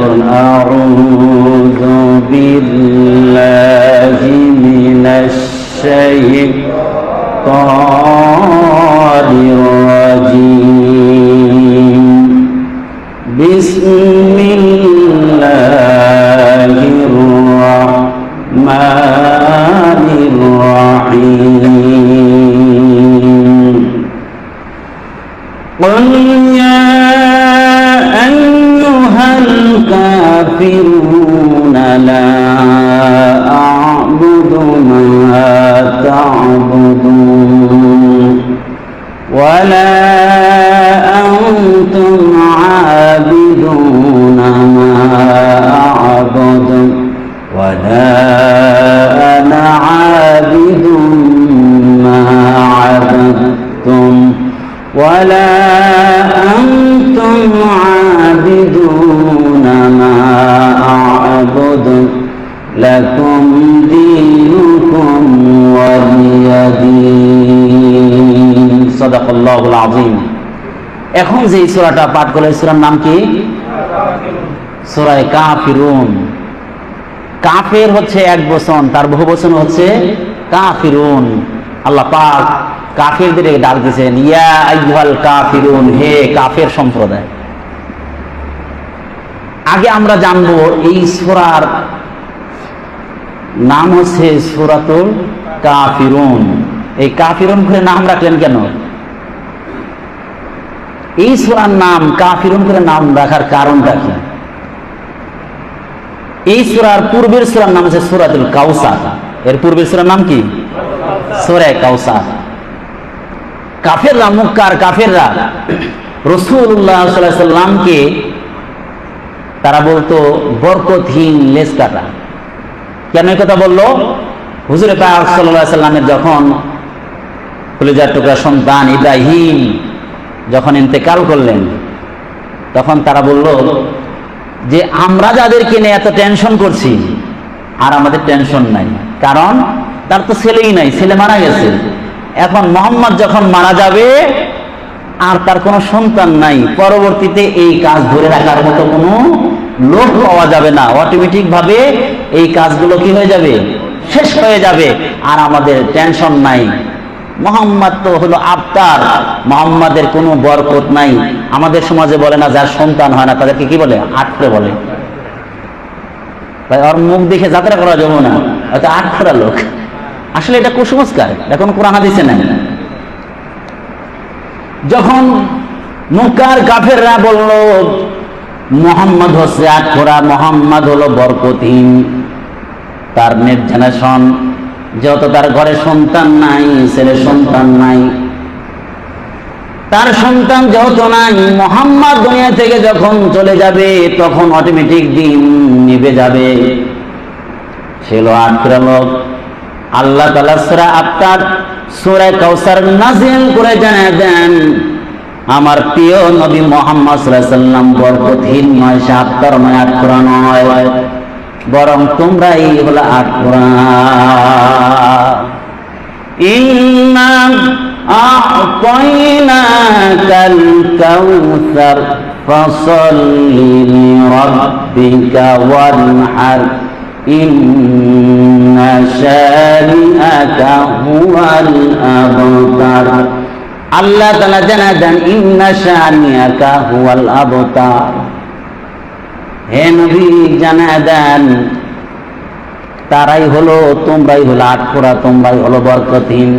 করুন আউযু বিল্লাহি মিনাশ শাইতানির রাজীম বিসমিল্লাহির রাহমানির রাহিম قل يا أيها الكافرون لا أعبد ما تعبدون ولا أنتم عابدون ما أعبد ولا أنا عابد ما عبدتم ولا أنتم عابدون ما أعبد لكم دينكم ولي دين صدق الله العظيم এখন যে সূরাটা পাঠ করলে সূরার নাম কি সূরা কাফিরুন কাফের হচ্ছে এক বচন তার বহু বচন হচ্ছে কাফিরুন আল্লাহ পাক কাফেরদের ডাক দিয়েছেন ইয়া আইয়ুহাল কাফিরুন হে কাফের সম্প্রদায় আগে আমরা জানবো এই সূরার নাম হচ্ছে সূরাতুল কাফিরুন এই কাফিরুন করে নাম রাখলেন কেন এই সূরার নাম কাফিরুন করে নাম রাখার কারণটা কি এই সূরার পূর্বের সূরার নাম হচ্ছে সূরাতুল কাউসার এর পূর্বের সূরার নাম কি সূরা কাউসার কাফেররা মক্কার কাফেররা রাসূলুল্লাহ সাল্লাল্লাহু আলাইহি ওয়াসাল্লামকে তারা বলতো বরকতহীন লেজ কাটা কেন এই কথা বললো হুজুর পাক সাল্লাল্লাহু আলাইহি ওয়াসাল্লামের যখন কলিজার টুকরা সন্তান ইব্রাহিম যখন ইন্তেকাল করলেন তখন তারা বলল যে আমরা যাদেরকে নিয়ে এত টেনশন করছি আর আমাদের টেনশন নাই কারণ তার তো ছেলেই নাই ছেলে মারা গেছে এখন মুহাম্মদ যখন মারা যাবে আর তার কোনো সন্তান নাই পরবর্তীতে এই কাজ ধরে রাখার মতো কোনো লোক পাওয়া যাবে না অটোমেটিক ভাবে এই কাজগুলো কি হয়ে যাবে শেষ হয়ে যাবে আর আমাদের টেনশন নাই মুহাম্মদ তো হলো আবতার মুহাম্মাদের কোনো বরকত নাই আমাদের সমাজে বলে না যার সন্তান হয় না তাদেরকে কি বলে আটকে বলে তাই ওর মুখ দেখে যাত্রা করা যাবে না হয়তো আটকরা লোক আসলে এটা কুসংস্কার এখন কোরআন হাদিসে নাই যখন মক্কার কাফেররা বলল মুহাম্মদ হচ্ছে আটকরা মুহাম্মদ হলো বরকতহীন তার নেক্সট জেনারেশন যত তার ঘরে সন্তান নাই ছেলে সন্তান নাই তার সন্তান যেহেতু নাই মুহাম্মদ দুনিয়া থেকে যখন চলে যাবে তখন অটোমেটিক দিন নিভে যাবে ছিল আটকরা লোক আল্লাহ তাআলা সূরা আফতার সূরা কাউসার নাযিল করে জানিয়ে দেন আমার প্রিয় নবী মুহাম্মদ সাল্লাল্লাহু আলাইহি ওয়াসাল্লাম বরকতহীন নয় আফতার নয় আটকরা নয় বরং তোমরাই হলো আটকরা ইন্না আ'তাইনাকাল কাউসার ফাসাল্লি লিরাব্বিকা ওয়ানহার ইন্না শানিআকা হুয়াল আবতার আল্লাহ তাআলা জানায় দেন ইন্না শানিআকা হুয়াল আবতার হে নবী জানায় দেন তারাই হলো তোমরাই হলো আটকরা তোমরাই হলো বরকতহীন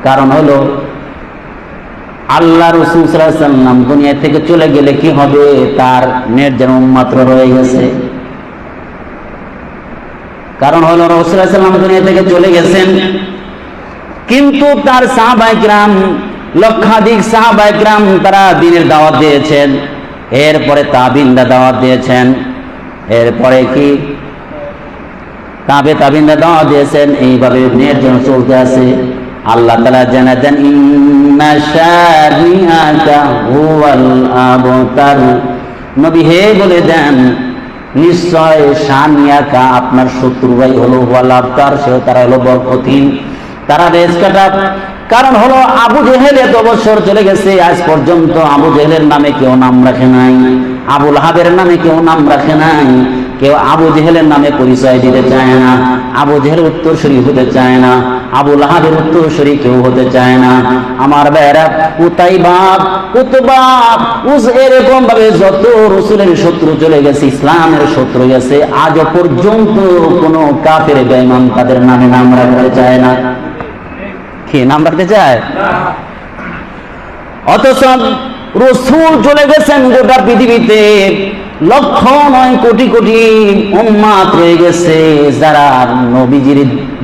কারণ হলো আল্লাহ রাসূল সাল্লাল্লাহু আলাইহি ওয়াসাল্লাম দুনিয়া থেকে চলে গেলে কি হবে তার নির্জন মাত্র রয়ে গেছে কারণ হলো রাসূল সাল্লাল্লাহু আলাইহি ওয়াসাল্লাম দুনিয়া থেকে চলে গেছেন কিন্তু তার সাহাবায়ে কিরাম লক্ষাধিক সাহাবায়ে কিরাম তারা দ্বীনের দাওয়াত দিয়েছেন এরপরে তাবিনরা দাওয়াত দিয়েছেন এরপরে কি তাবিনরা দাওয়াত দিয়েছেন এইভাবে নির্জন চলতে আছে আল্লাহ তাআলা জানায় দেন ইন্না শানিআকা হুয়াল আবতার নবী হে বলে দেন নিশ্চয় শানিআকা আপনার শত্রুরাই হলো হুয়াল আবতার সে তারা হলো বরকতহীন তারা রেজ কাটা কারণ হলো আবু জেহেল এত বছর চলে গেছে আজ পর্যন্ত আবু জেহেলের নামে কেউ নাম রাখে নাই আবু লাহাবের নামে কেউ নাম রাখে নাই, কেউ আবু জেহেলের নামে পরিচয় দিতে চায় না, আবু জেহেল উত্তরসূরি হতে চায় না, আবু লাহাবের উত্তরসূরি কেউ হতে চায় না। আমার ভাইরা, উতাইবা, উতবা, এরকম ভাবে যত রাসূলের শত্রু চলে গেছে, ইসলামের শত্রু গেছে, আজও পর্যন্ত কোন কাফের বেঈমান তাদের নামে নাম রাখতে চায় না। কি নাম রাখতে চায়? অথচ রাসূল চলে গেছেন গোটা পৃথিবীতে, লক্ষ নয় কোটি কোটি উম্মাত রয়ে গেছে যারা নবীজির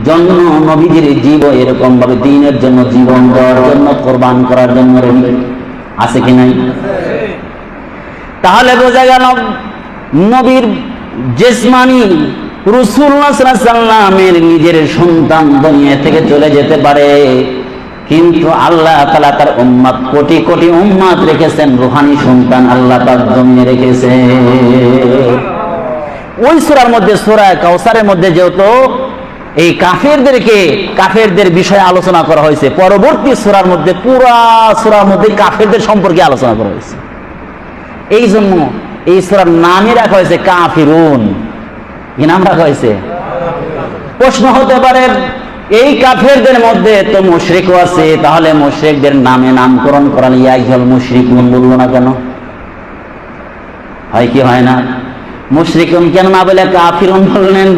জন্য, নবীজির জীব এরকম ভাবে দ্বীনের জন্য জীবন দেওয়ার জন্য, কোরবান করার জন্য আছে কি নাই? তাহলে বোঝা গেল নবীর জিসমানি রাসূলুল্লাহ সাল্লাল্লাহু আলাইহি ওয়াসাল্লামের নিজের সন্তান দুনিয়া থেকে চলে যেতে পারে, কিন্তু আল্লাহ তাআলা তার উম্মত, কোটি কোটি উম্মত রেখেছেন, রূহানি সন্তান আল্লাহ পাক জমিয়ে রেখেছে। ওই সূরার মধ্যে, সূরা কাউসারের মধ্যে যেহেতু এই কাফেরদের বিষয়ে আলোচনা করা হয়েছে, পরবর্তী সূরার মধ্যে, পুরা সূরার মধ্যে কাফেরদের সম্পর্কে আলোচনা করা হয়েছে। এই জন্য এই সূরার নামই রাখা হয়েছে কাফিরুন। কি নাম রাখা হয়েছে? প্রশ্ন হতে পারে, এই কাফেরদের মধ্যে তো মুশরিকও আছে, তাহলে মুশরিকদের নামে নামকরণ করালে ইয়া আইয়ুহাল মুশরিকুন বললো না কেন? হয় কি হয় না? মুশরিকুন কেন না বলে কাফিরুন বললেন?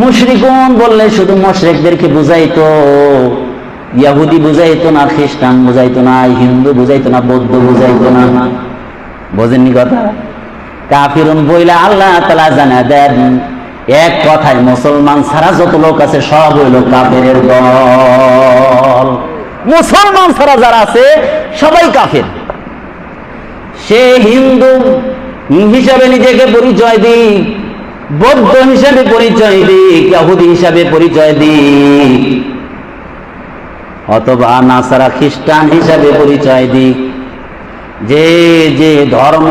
মুশরিকুন বললে শুধু মুশরিকদেরকে বুঝাইতো, ইহুদি বুঝাইতো না, খ্রিস্টান বুঝাইতো না, হিন্দু বুঝাইতো না, বৌদ্ধ বুঝাইতো না। বোঝেননি কথা? কাফিরুন বইলে আল্লাহ তাআলা জানা দেন, এক কথায় মুসলমান ছাড়া যত লোক আছে সব হইল কাফেরের দল। মুসলমান ছাড়া যারা আছে সবাই কাফের। সে হিন্দু হিসাবে নিজেকে পরিচয় দিক, বৌদ্ধ হিসাবে পরিচয় দিক, ইহুদি হিসাবে পরিচয় দিক, অথবা নাসারা খ্রিস্টান হিসাবে পরিচয় দিক, যে যে ধর্ম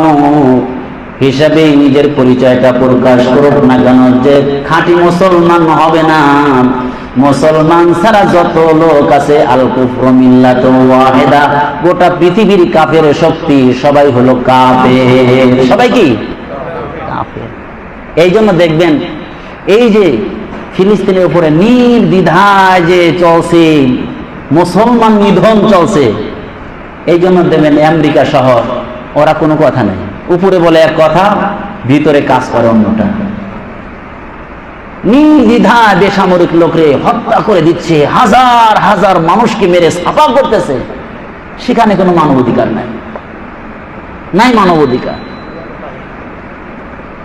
হিসাবে নিজের পরিচয়টা প্রকাশ করুক না কেন, যে খাঁটি মুসলমান হবে না। মুসলমান ছাড়া যত লোক আছে, আল কুফরু মিল্লাতুন ওয়াহিদা, গোটা পৃথিবীর কাফের শক্তি সবাই হলো কাফের। সবাই কি কাফের? এই জন্য দেখবেন এই যে ফিলিস্তিনের উপরে নির্দ্বিধায় যে চলছে মুসলমান নিধন চলছে, এই জন্য দেখবেন আমেরিকা শহর, ওরা কোনো কথা নেই, উপরে বলে এক কথা, ভিতরে কাজ করে অন্যটা। নির্দ্বিধায় বেসামরিক লোকরে হত্যা করে দিচ্ছে, হাজার হাজার মানুষকে মেরে ছাপা করতেছে, সেখানে কোনো মানবাধিকার নাই, নাই মানবাধিকার।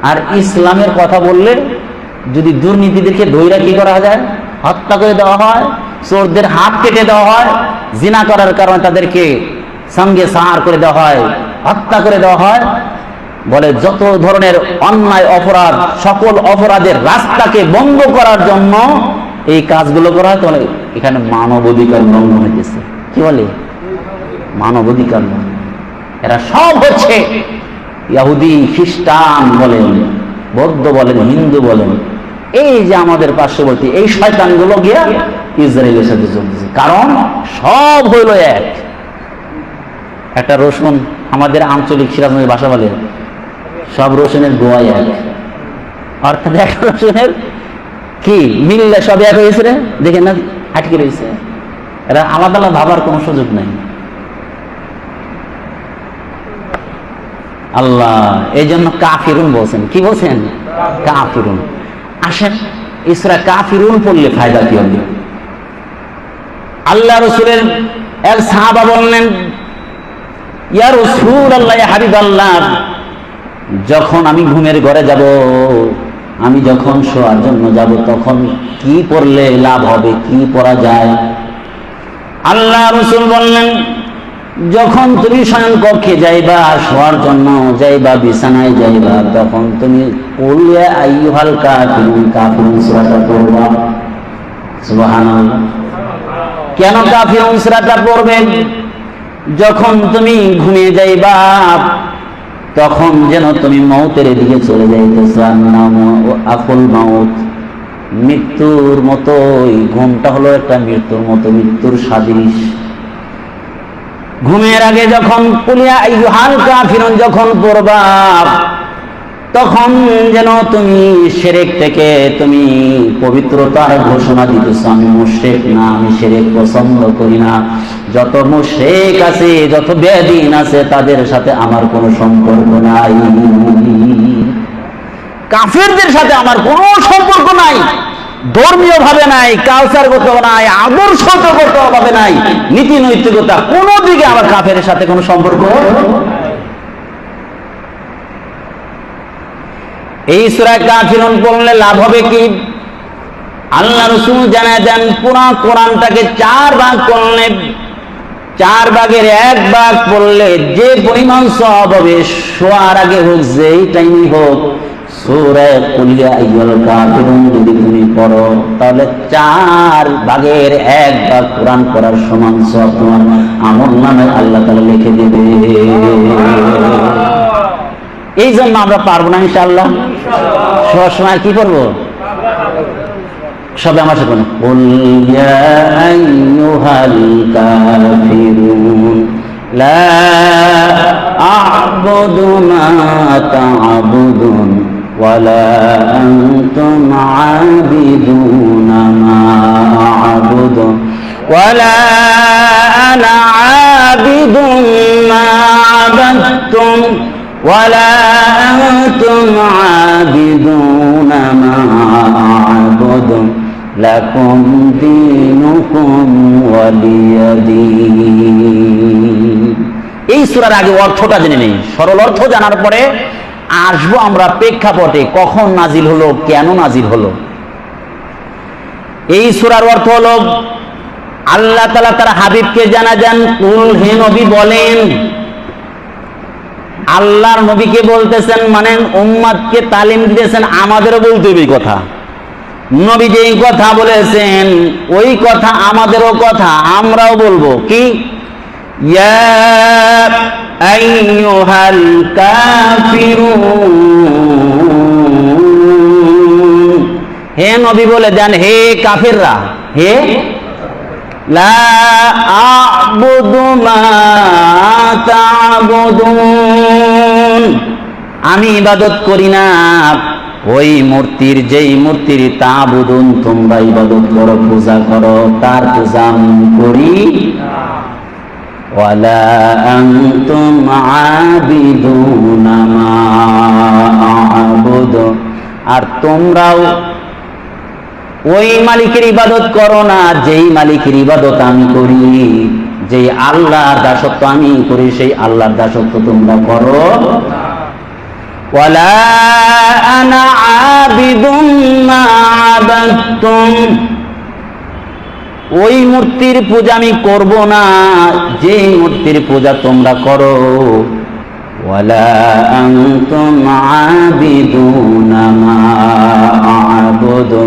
আর ইসলামের কথা বললে যদি দুর্নীতিদেরকে ধইরা কি করা যায়? হত্যা করে দেওয়া হয়, চোরদের হাত কেটে দেওয়া হয়, জিনা করার কারণে তাদেরকে সঙ্গে সাহার করে দেওয়া হয়, হত্যা করে দেওয়া হয়। বলে যত ধরনের অন্যায় অপরাধ, সকল অপরাধের রাস্তাকে বন্ধ করার জন্য এই কাজগুলো করা হয়। তাহলে এখানে মানবাধিকার লঙ্ঘন হইতেছে। কি বলে? মানবাধিকার লঙ্ঘন। এরা সব হচ্ছে ইহুদি, খ্রিস্টান বলেন, বৌদ্ধ বলেন, হিন্দু বলেন, এই যে আমাদের পার্শ্ববর্তী এই শয়তানগুলো গিয়া ইসরায়েলের সাথে চলতেছে। কারণ সব হইল এক। একটা রসুন, আমাদের আঞ্চলিক সিরাজগঞ্জের ভাষা বলে সব রসুনের গোয়া এক, অর্থাৎ এক রসুনের কি মিললে সব এক হয়েছে রে, দেখেন না আটকে রয়েছে। এরা আলাদা আলাদা ভাবার কোনো সুযোগ নাই। আল্লাহ এই জন্য কাফিরুন বলছেন। কি বলছেন? কাফিরুন। আসেন, ইসরা কাফিরুন পড়লে ফায়দা কি হবে? আল্লাহ রসুলের এক সাহাবা বললেন, ইয়া রাসূলুল্লাহ, ইয়া হাবিবাল্লাহ, যখন আমি ঘুমের ঘরে যাব, আমি যখন শোয়ার জন্য যাব, তখন কি পড়লে লাভ হবে, কি পড়া যায়? আল্লাহ রাসূল বললেন, যখন তুমি শয়ন কক্ষে যাইবা, শোয়ার জন্য যাইবা, বিছানায় যাইবা, তখন তুমি কুল ইয়া আইয়ুহাল কাফিরুন, কাফিরুন সূরাটা পড়বা। সুবহানাল্লাহ। কেন কাফিরুন সূরাটা পড়বেন? যখন তুমি ঘুমিয়ে যাইবা, তখন যেন তুমি মৌতের দিকে চলে যাইতেছ। আকুল মাউত, মৃত্যুর মতোই ঘুমটা হলো একটা মৃত্যুর মতো, মৃত্যুর সাদৃশ। ঘুমের আগে যখন কুলিয়া আইয়ুহাল কাফিরুন যখন পড়বা, তখন যেন তুমি শিরক থেকে তুমি পবিত্রতার ঘোষণা দিতেছ, আমি মুশরিক না, আমি শিরক পছন্দ করি না। যত মুশরিক আছে, যত বেদিন আছে, তাদের সাথে আমার কোনো সম্পর্ক নাই। কাফেরদের সাথে আমার কোনো সম্পর্ক নাই, ধর্মীয় ভাবে নাই, কালচারগত নাই, আদর্শগত ভাবে নাই, নীতি নৈতিকতা কোনো দিকে আমার কাফের সাথে কোনো সম্পর্ক। এই সূরা কাফিরুন পড়লে লাভ হবে কি? আল্লাহ রাসূল জানায় দেন, পুরা কোরআনটাকে 4 ভাগ করলে 4 ভাগের 1 ভাগ পড়লে যে পরিমাণ সওয়াব হবে, শোয়ার আগে হোক, যেই টাইমই হোক, সূরা কুল ইয়া আইয়ুহাল কাফিরুন যদি তুমি পড়ো, তাহলে 4 ভাগের 1 ভাগ কোরআন পড়ার সমান সওয়াব তোমার আমলনামায় আল্লাহ তাআলা লিখে দেবে। এই জন্য আমরা পারবো না ইনশাআল্লাহ। সবসময় কি করবো? সবে আমার সাথে কুল ইয়া আইয়ুহাল কাফিরুন লা আ'বুদু মা তা'বুদুন ওয়ালা আনতুম আবিদুনা মা আ'বুদু ওয়ালা আনা আবিদুম মা আবাদতুম ولا أنتم عابدون ما أعبد لكم دينكم ولي دين। এই সূরার আগে অর্থটা জেনে নেই, সরল অর্থ জানার পরে আসবো আমরা প্রেক্ষাপটে, কখন নাজিল হলো, কেন নাজিল হলো। এই সূরার অর্থ হলো, আল্লাহ তাআলা তার হাবিবকে জানালেন, কুল হে নবী বলেন। আল্লাহর নবীকে বলতেছেন মানে উম্মতকে তালিম দিতেছেন, আমাদেরও বলতে হবে এই কথা। নবী যেই কথা বলেছেন ওই কথা আমাদেরও কথা, আমরাও বলবো। কি? ইয়া আইয়ুহাল কাফিরুন, হে নবী বলে দেন, হে কাফেররা, হে লা আ'বুদু মা তা'বুদুন, আমি ইবাদত করি না ওই মূর্তির, যেই মূর্তির তা'বুদুন তোমরা ইবাদত করো, পূজা করো, তার পূজা আমি করি। ওয়ালা আনতুম আবিদুনা মা আ'বুদু, আর তোমরাও ওই মালিকের ইবাদত করো না যেই মালিকের ইবাদত আমি করি। যেই আল্লাহর দাসত্ব আমি করি, সেই আল্লাহর দাসত্ব তোমরা করো। ওয়ালা আনা আবিদুম মা আবাদতুম, ওই মূর্তির পূজা আমি করব না যেই মূর্তির পূজা তোমরা করো। ওয়ালা আনতুম আবিদুনা মা আ'বুদু,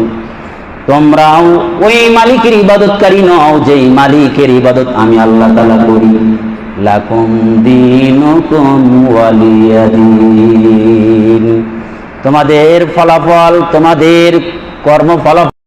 তোমরাও ওই মালিকের ইবাদতকারী নও যেই মালিকের ইবাদত আমি আল্লাহ তাআলা করি। লাকুম দীনুকুম ওয়ালিয়া দীন, তোমাদের ফলাফল, তোমাদের কর্মফল